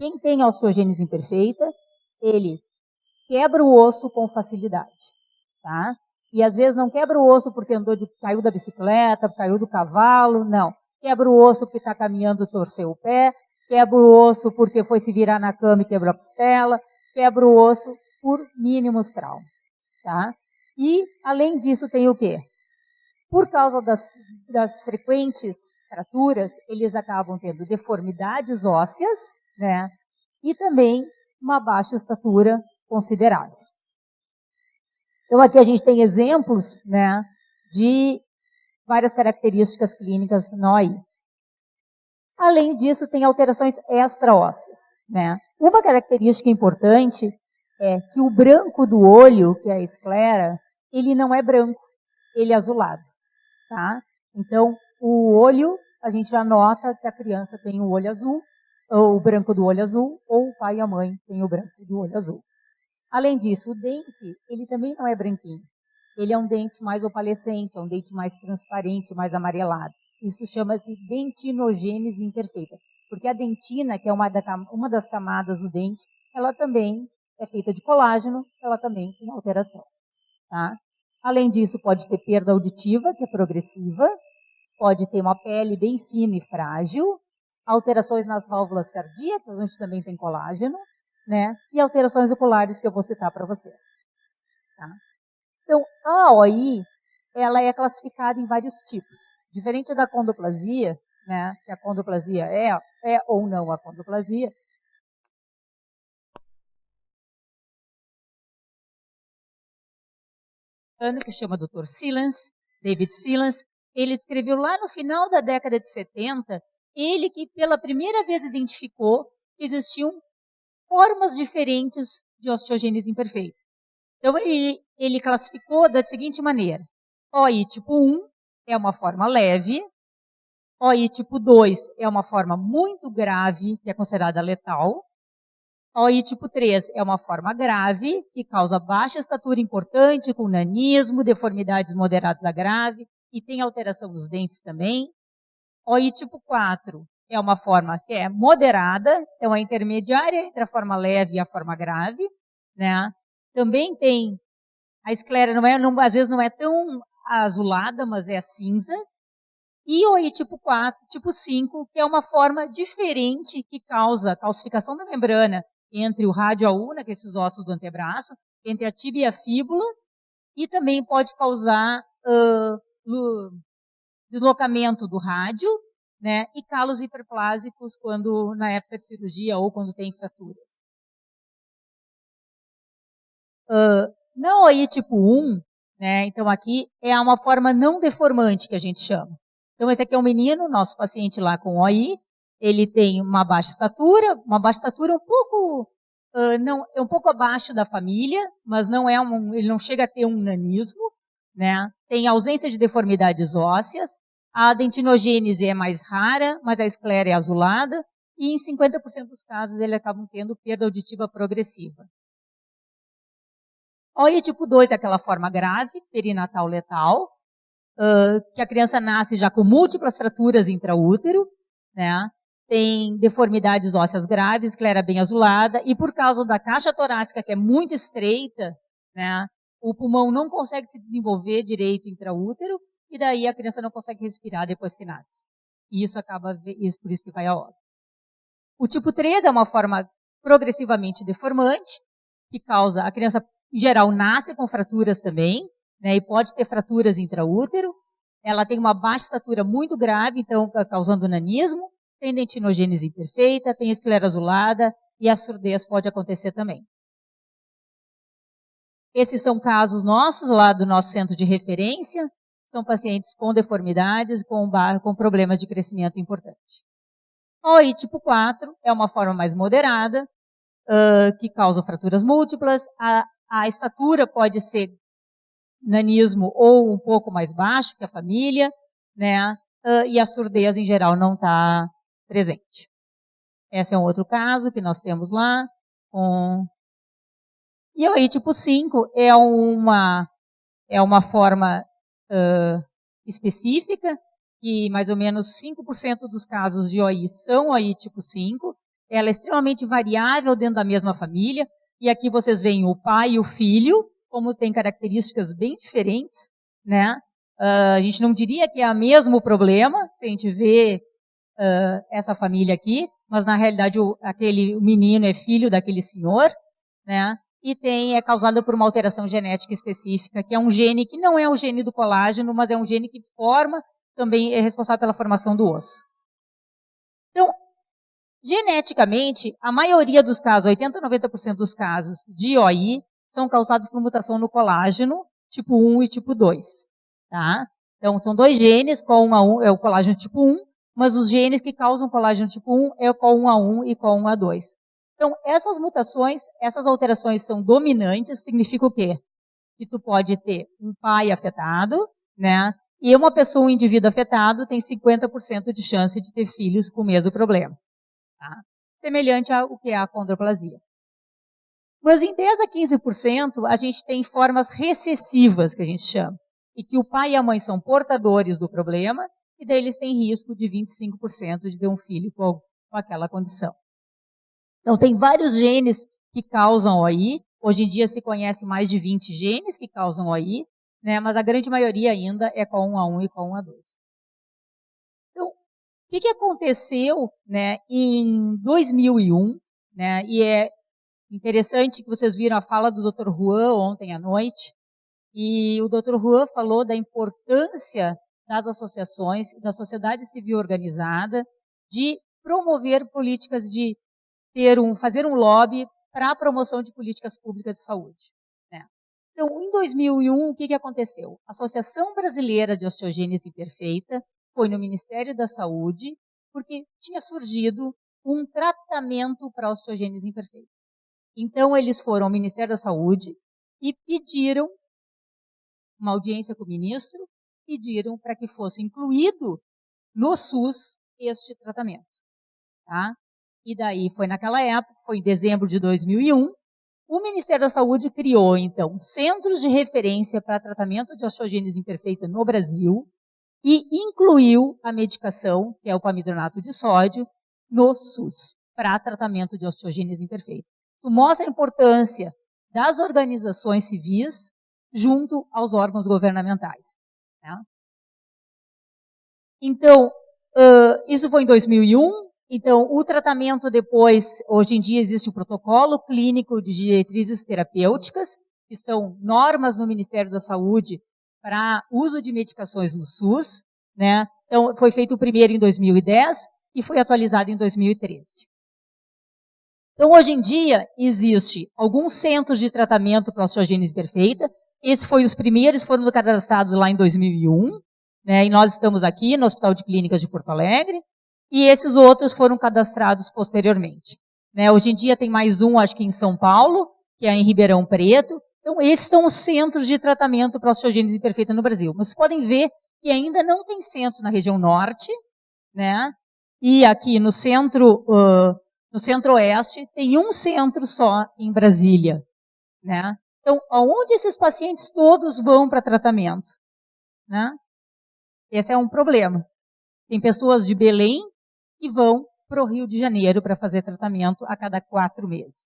Quem tem osteogênese imperfeita, ele quebra o osso com facilidade, tá? E às vezes não quebra o osso porque caiu da bicicleta, caiu do cavalo, não. Quebra o osso porque está caminhando e torceu o pé, quebra o osso porque foi se virar na cama e quebrou a costela, quebra o osso por mínimos traumas, tá? E, além disso, tem o quê? Por causa das frequentes fraturas, eles acabam tendo deformidades ósseas, né? E também uma baixa estatura considerável. Então, aqui a gente tem exemplos, né, de várias características clínicas no OI. Além disso, tem alterações extra-ósseas, né? Uma característica importante é que o branco do olho, que é a esclera, ele não é branco, ele é azulado, tá? Então, o olho, a gente já nota que a criança tem o olho azul, ou o branco do olho azul, ou o pai e a mãe têm o branco do olho azul. Além disso, o dente, ele também não é branquinho. Ele é um dente mais opalescente, é um dente mais transparente, mais amarelado. Isso chama-se dentinogênese imperfeita. Porque a dentina, que é uma das camadas do dente, ela também é feita de colágeno, ela também tem alteração. Tá? Além disso, pode ter perda auditiva, que é progressiva, pode ter uma pele bem fina e frágil, alterações nas válvulas cardíacas, onde também tem colágeno, né? E alterações oculares que eu vou citar para vocês. Tá? Então, a OI, ela é classificada em vários tipos. Diferente da condoplasia, né? Que a condoplasia é ou não a condoplasia. Que chama Dr. Silence, David Silence, ele escreveu lá no final da década de 70, ele que pela primeira vez identificou que existiam formas diferentes de osteogênese imperfeita. Então, ele classificou da seguinte maneira. OI tipo 1 é uma forma leve, OI tipo 2 é uma forma muito grave, que é considerada letal, OI tipo 3 é uma forma grave, que causa baixa estatura importante, com nanismo, deformidades moderadas a grave, e tem alteração nos dentes também. OI tipo 4 é uma forma que é moderada, então é intermediária entre a forma leve e a forma grave, né? Também tem, a esclera às vezes não é tão azulada, mas é cinza. E OI tipo 4, tipo 5, que é uma forma diferente que causa calcificação da membrana entre o rádio e a ulna, que é esses ossos do antebraço, entre a tíbia e a fíbula, e também pode causar deslocamento do rádio, né, e calos hiperplásicos na época de cirurgia ou quando tem fraturas. Na OI tipo 1, né, então aqui é uma forma não deformante que a gente chama. Então esse aqui é um menino, nosso paciente lá com OI, ele tem uma baixa estatura um pouco, é um pouco abaixo da família, mas não é ele não chega a ter um nanismo, né? Tem ausência de deformidades ósseas, a dentinogênese é mais rara, mas a esclera é azulada, e em 50% dos casos eles acabam tendo perda auditiva progressiva. OI tipo 2 é aquela forma grave, perinatal letal, que a criança nasce já com múltiplas fraturas intraútero, né? Tem deformidades ósseas graves, esclera bem azulada, e por causa da caixa torácica, que é muito estreita, né? O pulmão não consegue se desenvolver direito intraútero, e daí a criança não consegue respirar depois que nasce. E isso por isso que vai a óbito. O tipo 3 é uma forma progressivamente deformante, que causa, a criança em geral nasce com fraturas também, né, e pode ter fraturas intraútero. Ela tem uma baixa estatura muito grave, então causando nanismo, tem dentinogênese imperfeita, tem esclera azulada e a surdez pode acontecer também. Esses são casos nossos, lá do nosso centro de referência, são pacientes com deformidades, com problemas de crescimento importante. OI tipo 4 é uma forma mais moderada, que causa fraturas múltiplas. A estatura pode ser nanismo ou um pouco mais baixo que a família, né? E a surdez em geral não está presente. Esse é um outro caso que nós temos lá. E aí, tipo 5 é uma forma específica, que mais ou menos 5% dos casos de OI são OI tipo 5. ela é extremamente variável dentro da mesma família, e aqui vocês veem o pai e o filho, como tem características bem diferentes, né? A gente não diria que é o mesmo problema, se a gente vê essa família aqui, mas na realidade o menino é filho daquele senhor, né? E é causado por uma alteração genética específica, que é um gene que não é o gene do colágeno, mas é um gene que também é responsável pela formação do osso. Então, geneticamente, a maioria dos casos, 80% a 90% dos casos de OI, são causados por mutação no colágeno, tipo 1 e tipo 2. Tá? Então, são dois genes, COL1A1 é o colágeno tipo 1, mas os genes que causam colágeno tipo 1 é o COL1A1 e COL1A2. Então, essas mutações, essas alterações são dominantes, significa o quê? Que tu pode ter um pai afetado, né? E um indivíduo afetado tem 50% de chance de ter filhos com o mesmo problema. Tá? Semelhante ao que é a acondroplasia. Mas em 10 a 15% a gente tem formas recessivas, que a gente chama, e que o pai e a mãe são portadores do problema, e daí eles têm risco de 25% de ter um filho com aquela condição. Então tem vários genes que causam OI, hoje em dia se conhece mais de 20 genes que causam OI, né, mas a grande maioria ainda é COL1A1 e COL1A2. Então, o que aconteceu, né, em 2001, né, e é interessante que vocês viram a fala do Dr. Juan ontem à noite, e o Dr. Juan falou da importância das associações, da sociedade civil organizada, de promover políticas de fazer um lobby para a promoção de políticas públicas de saúde. Né? Então, em 2001, o que aconteceu? A Associação Brasileira de Osteogênese Imperfeita foi no Ministério da Saúde, porque tinha surgido um tratamento para osteogênese imperfeita. Então, eles foram ao Ministério da Saúde e pediram uma audiência com o ministro, pediram para que fosse incluído no SUS este tratamento. Tá? E daí foi naquela época, foi em dezembro de 2001, o Ministério da Saúde criou, então, centros de referência para tratamento de osteogênese imperfeita no Brasil e incluiu a medicação, que é o pamidronato de sódio, no SUS, para tratamento de osteogênese imperfeita. Isso mostra a importância das organizações civis junto aos órgãos governamentais. Né? Então, isso foi em 2001. Então, o tratamento depois, hoje em dia existe o protocolo clínico de diretrizes terapêuticas, que são normas no Ministério da Saúde para uso de medicações no SUS. Né? Então, foi feito o primeiro em 2010 e foi atualizado em 2013. Então, hoje em dia, existe alguns centros de tratamento para osteogênese perfeita. Esses foram os primeiros, foram cadastrados lá em 2001. Né? E nós estamos aqui no Hospital de Clínicas de Porto Alegre. E esses outros foram cadastrados posteriormente. Né? Hoje em dia tem mais um, acho que em São Paulo, que é em Ribeirão Preto. Então, esses são os centros de tratamento para osteogênese imperfeita no Brasil. Mas vocês podem ver que ainda não tem centros na região norte, né? E aqui no centro-oeste, tem um centro só em Brasília. Né? Então, aonde esses pacientes todos vão para tratamento? Né? Esse é um problema. Tem pessoas de Belém que vão para o Rio de Janeiro para fazer tratamento a cada 4 meses.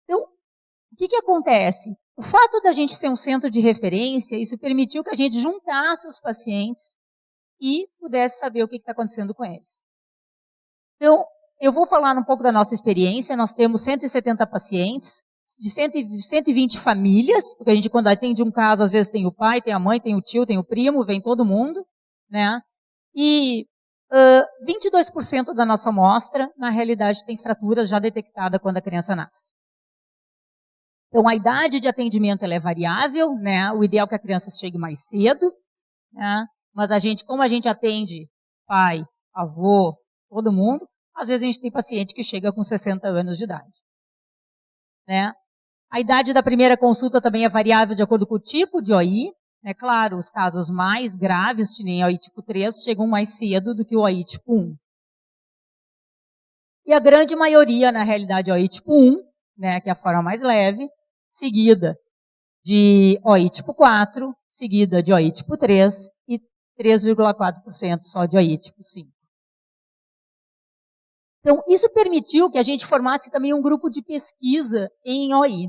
Então, o que acontece? O fato da gente ser um centro de referência, isso permitiu que a gente juntasse os pacientes e pudesse saber o que está acontecendo com eles. Então, eu vou falar um pouco da nossa experiência. Nós temos 170 pacientes, de 120 famílias, porque a gente, quando atende um caso, às vezes tem o pai, tem a mãe, tem o tio, tem o primo, vem todo mundo. Né? E 22% da nossa amostra, na realidade, tem fratura já detectada quando a criança nasce. Então, a idade de atendimento ela é variável, né? O ideal é que a criança chegue mais cedo, né? Mas como a gente atende pai, avô, todo mundo, às vezes a gente tem paciente que chega com 60 anos de idade. Né? A idade da primeira consulta também é variável de acordo com o tipo de OI. É claro, os casos mais graves, que nem OI tipo 3, chegam mais cedo do que o OI tipo 1. E a grande maioria, na realidade, OI tipo 1, né, que é a forma mais leve, seguida de OI tipo 4, seguida de OI tipo 3 e 3,4% só de OI tipo 5. Então, isso permitiu que a gente formasse também um grupo de pesquisa em OI,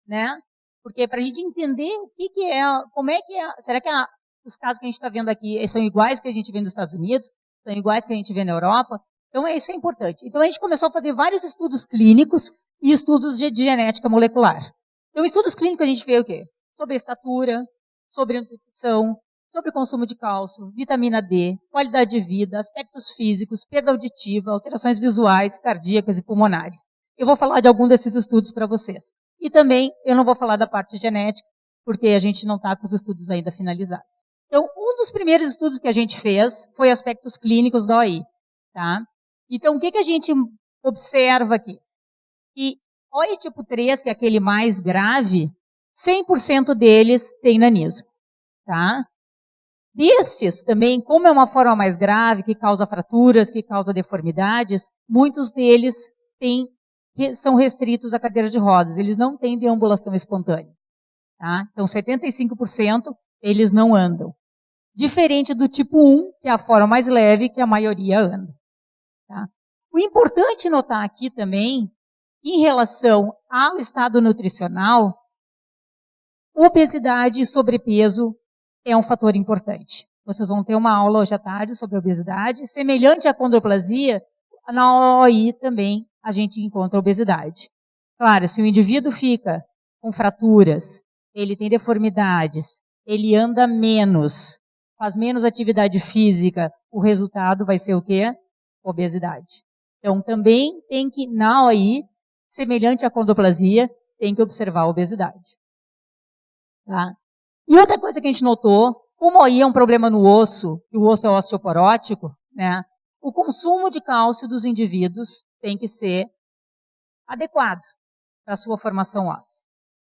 né? Porque para a gente entender o que é, como é que é, será que os casos que a gente está vendo aqui são iguais que a gente vê nos Estados Unidos, são iguais que a gente vê na Europa? Então, isso é importante. Então, a gente começou a fazer vários estudos clínicos e estudos de genética molecular. Então, estudos clínicos a gente vê o quê? Sobre a estatura, sobre a nutrição, sobre o consumo de cálcio, vitamina D, qualidade de vida, aspectos físicos, perda auditiva, alterações visuais, cardíacas e pulmonares. Eu vou falar de algum desses estudos para vocês. E também eu não vou falar da parte genética, porque a gente não está com os estudos ainda finalizados. Então, um dos primeiros estudos que a gente fez foi aspectos clínicos da OI. Tá? Então, o que a gente observa aqui? Que OI tipo 3, que é aquele mais grave, 100% deles tem nanismo. Tá? Destes também, como é uma forma mais grave, que causa fraturas, que causa deformidades, muitos deles são restritos à cadeira de rodas, eles não têm deambulação espontânea. Tá? Então, 75% eles não andam. Diferente do tipo 1, que é a forma mais leve, que a maioria anda. Tá? O importante notar aqui também, em relação ao estado nutricional, obesidade e sobrepeso é um fator importante. Vocês vão ter uma aula hoje à tarde sobre obesidade. Semelhante à condroplasia, na OI também a gente encontra obesidade. Claro, se o indivíduo fica com fraturas, ele tem deformidades, ele anda menos, faz menos atividade física, o resultado vai ser o quê? Obesidade. Então, também tem que, na OI, semelhante à condroplasia, tem que observar a obesidade. Tá? E outra coisa que a gente notou, como aí é um problema no osso, e o osso é osteoporótico, né, o consumo de cálcio dos indivíduos tem que ser adequado para a sua formação óssea.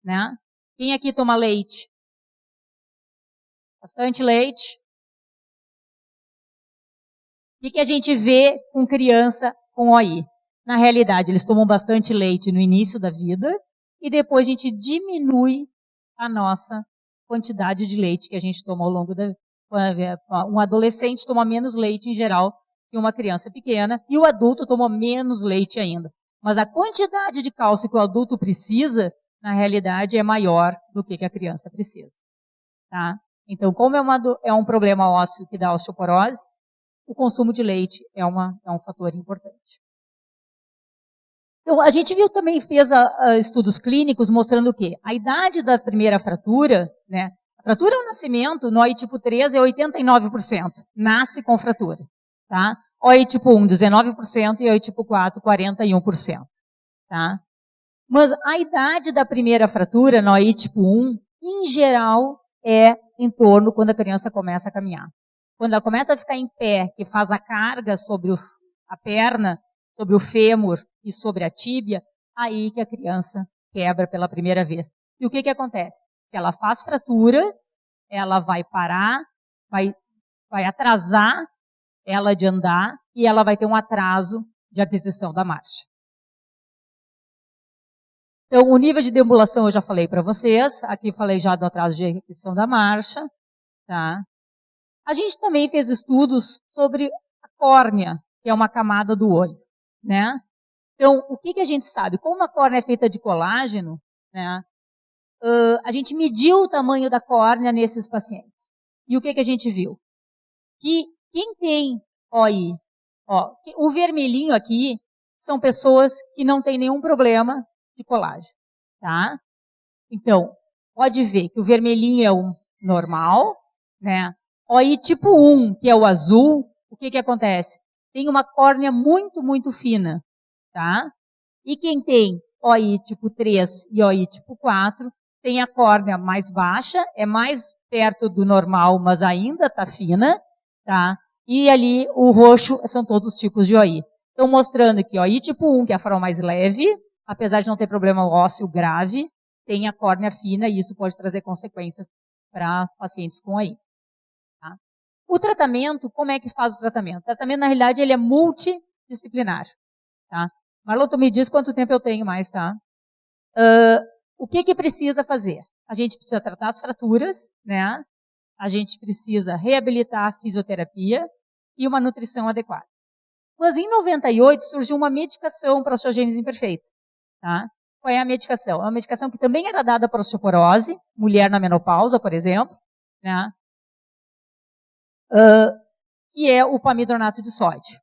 Né? Quem aqui toma leite? Bastante leite. O que a gente vê com criança com OI? Na realidade, eles tomam bastante leite no início da vida e depois a gente diminui a nossa quantidade de leite que a gente toma ao longo da vida. Um adolescente toma menos leite em geral que uma criança pequena e o adulto toma menos leite ainda. Mas a quantidade de cálcio que o adulto precisa, na realidade, é maior do que a criança precisa. Tá? Então, como é um problema ósseo que dá osteoporose, o consumo de leite é um fator importante. Então, a gente fez estudos clínicos mostrando o quê? A idade da primeira fratura, né? A fratura ao nascimento, no OI tipo 3 é 89%, nasce com fratura. Tá? OI tipo 1, 19% e OI tipo 4, 41%. Tá? Mas a idade da primeira fratura, no OI tipo 1, em geral, é em torno quando a criança começa a caminhar. Quando ela começa a ficar em pé, que faz a carga sobre a perna, sobre o fêmur e sobre a tíbia, aí que a criança quebra pela primeira vez. E o que acontece? Se ela faz fratura, ela vai parar, vai atrasar ela de andar e ela vai ter um atraso de aquisição da marcha. Então, o nível de deambulação eu já falei para vocês. Aqui falei já do atraso de aquisição da marcha. Tá? A gente também fez estudos sobre a córnea, que é uma camada do olho. Né? Então, o que a gente sabe? Como a córnea é feita de colágeno, né, a gente mediu o tamanho da córnea nesses pacientes. E o que a gente viu? Que quem tem OI, o vermelhinho aqui, são pessoas que não têm nenhum problema de colágeno. Tá? Então, pode ver que o vermelhinho é o normal, né? OI tipo 1, que é o azul, o que acontece? Tem uma córnea muito, muito fina. Tá? E quem tem OI tipo 3 e OI tipo 4, tem a córnea mais baixa, é mais perto do normal, mas ainda está fina, tá? E ali o roxo são todos os tipos de OI. Estão mostrando que OI tipo 1, que é a forma mais leve, apesar de não ter problema ósseo grave, tem a córnea fina e isso pode trazer consequências para pacientes com OI. Tá? O tratamento, como é que faz o tratamento? O tratamento, na realidade, ele é multidisciplinar. Tá? Marlon, tu me diz quanto tempo eu tenho mais, tá? O que precisa fazer? A gente precisa tratar as fraturas, né? A gente precisa reabilitar a fisioterapia e uma nutrição adequada. Mas em 98 surgiu uma medicação para osteogênese imperfeita. Tá? Qual é a medicação? É uma medicação que também era dada para osteoporose, mulher na menopausa, por exemplo, né? Que é o pamidronato de sódio.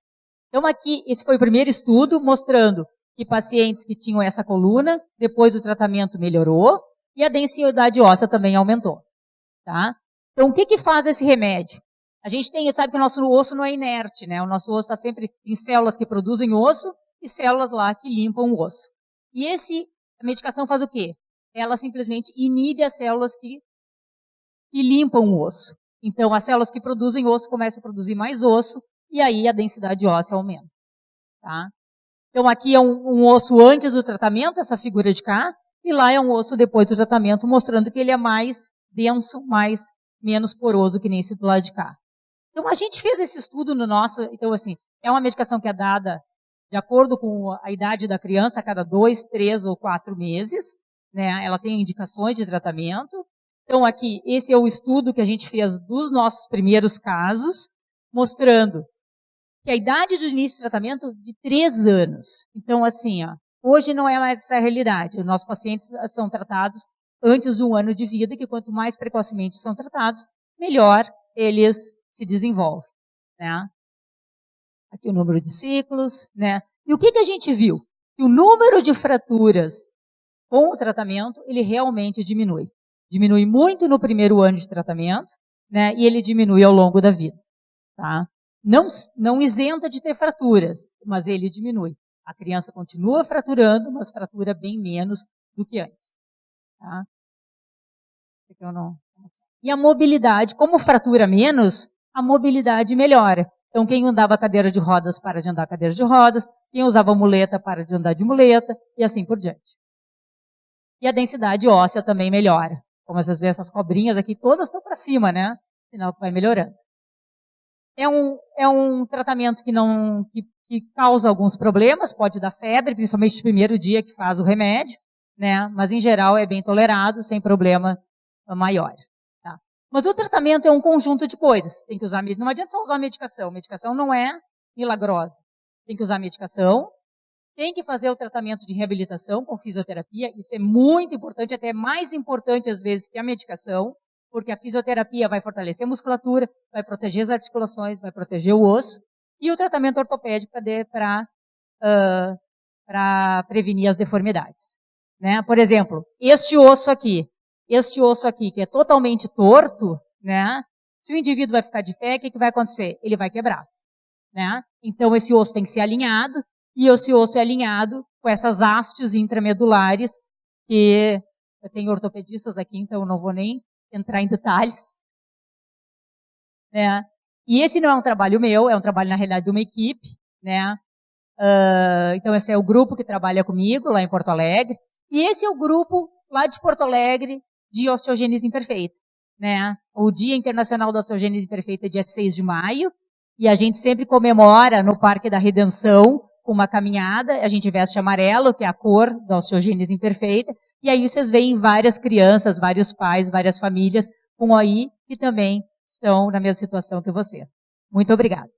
Então aqui, esse foi o primeiro estudo mostrando que pacientes que tinham essa coluna, depois do tratamento melhorou e a densidade óssea também aumentou. Tá? Então o que faz esse remédio? A gente sabe que o nosso osso não é inerte, né? O nosso osso está sempre em células que produzem osso e células lá que limpam o osso. E a medicação faz o quê? Ela simplesmente inibe as células que limpam o osso. Então, as células que produzem osso começam a produzir mais osso e aí a densidade óssea aumenta. Tá? Então, aqui é um osso antes do tratamento, essa figura de cá, e lá é um osso depois do tratamento, mostrando que ele é mais denso, menos poroso que nem esse do lado de cá. Então, a gente fez esse estudo no nosso... Então, assim, é uma medicação que é dada de acordo com a idade da criança, a cada 2, 3 ou 4 meses. Né? Ela tem indicações de tratamento. Então, aqui, esse é o estudo que a gente fez dos nossos primeiros casos, mostrando que a idade do início do tratamento é de 3 anos. Então, assim, hoje não é mais essa a realidade. Os nossos pacientes são tratados antes de 1 ano de vida, que quanto mais precocemente são tratados, melhor eles se desenvolvem. Né? Aqui o número de ciclos. Né? E o que a gente viu? Que o número de fraturas com o tratamento, ele realmente diminui. Diminui muito no primeiro ano de tratamento, né? E ele diminui ao longo da vida. Tá? Não isenta de ter fraturas, mas ele diminui. A criança continua fraturando, mas fratura bem menos do que antes. Tá? E a mobilidade, como fratura menos, a mobilidade melhora. Então, quem andava cadeira de rodas para de andar cadeira de rodas, quem usava muleta para de andar de muleta, e assim por diante. E a densidade óssea também melhora. Como vocês veem, essas cobrinhas aqui, todas estão para cima, né? Sinal que vai melhorando. É um tratamento que causa alguns problemas, pode dar febre, principalmente no primeiro dia que faz o remédio, né? Mas em geral é bem tolerado, sem problema maior. Tá? Mas o tratamento é um conjunto de coisas. Tem que usar, não adianta só usar medicação. Medicação não é milagrosa. Tem que usar medicação, tem que fazer o tratamento de reabilitação com fisioterapia. Isso é muito importante, até mais importante às vezes que a medicação, porque a fisioterapia vai fortalecer a musculatura, vai proteger as articulações, vai proteger o osso, e o tratamento ortopédico para prevenir as deformidades. Né? Por exemplo, este osso aqui, que é totalmente torto, né? Se o indivíduo vai ficar de pé, o que vai acontecer? Ele vai quebrar. Né? Então, esse osso tem que ser alinhado, e esse osso é alinhado com essas hastes intramedulares, que eu tenho ortopedistas aqui, então eu não vou nem entrar em detalhes. Né? E esse não é um trabalho meu, é um trabalho, na realidade, de uma equipe. Né? Então, esse é o grupo que trabalha comigo, lá em Porto Alegre. E esse é o grupo, lá de Porto Alegre, de osteogênese imperfeita. Né? O Dia Internacional da Osteogênese Imperfeita é dia 6 de maio, e a gente sempre comemora no Parque da Redenção, com uma caminhada, a gente veste amarelo, que é a cor da osteogênese imperfeita, e aí vocês veem várias crianças, vários pais, várias famílias com OI que também estão na mesma situação que vocês. Muito obrigada.